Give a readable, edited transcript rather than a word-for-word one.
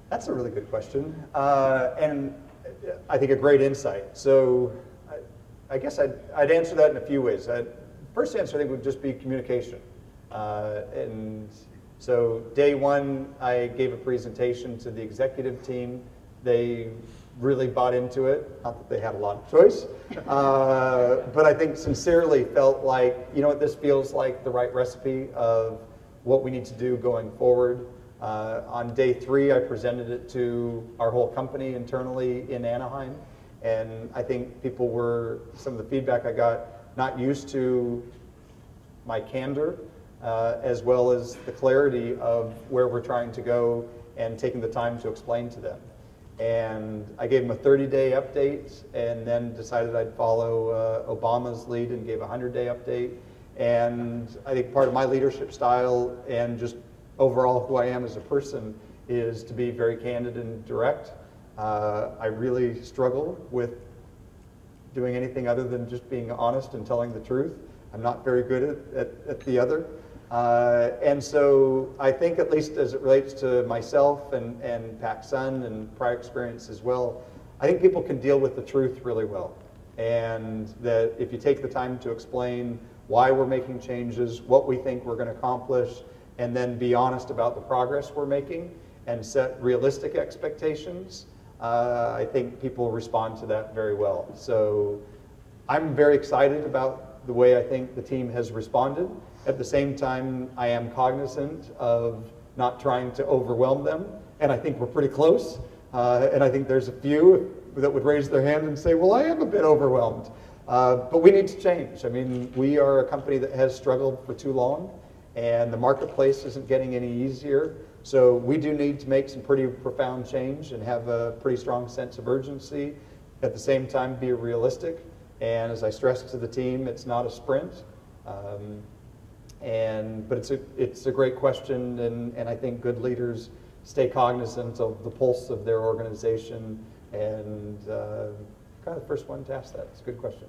That's a really good question, and I think a great insight. So I guess I'd answer that in a few ways. First answer I think would just be communication. And so day one, I gave a presentation to the executive team. They really bought into it. Not that they had a lot of choice, but I think sincerely felt like, you know what, this feels like the right recipe of what we need to do going forward. On day three, I presented it to our whole company internally in Anaheim, and I think people were, some of the feedback I got, not used to my candor, as well as the clarity of where we're trying to go and taking the time to explain to them. And I gave them a 30-day update and then decided I'd follow Obama's lead and gave a 100-day update. And I think part of my leadership style and just overall who I am as a person is to be very candid and direct. I really struggle with doing anything other than just being honest and telling the truth. I'm not very good at the other. And so I think, at least as it relates to myself and PacSun and prior experience as well, I think people can deal with the truth really well. And that if you take the time to explain why we're making changes, what we think we're going to accomplish, and then be honest about the progress we're making and set realistic expectations, I think people respond to that very well. So I'm very excited about the way I think the team has responded. At the same time, I am cognizant of not trying to overwhelm them, and I think we're pretty close. And I think there's a few that would raise their hand and say, well, I am a bit overwhelmed. But we need to change. I mean, we are a company that has struggled for too long, and the marketplace isn't getting any easier. So we do need to make some pretty profound change and have a pretty strong sense of urgency. At the same time, be realistic. And as I stressed to the team, it's not a sprint. But it's a great question, and I think good leaders stay cognizant of the pulse of their organization, and kind of the first one to ask that. It's a good question.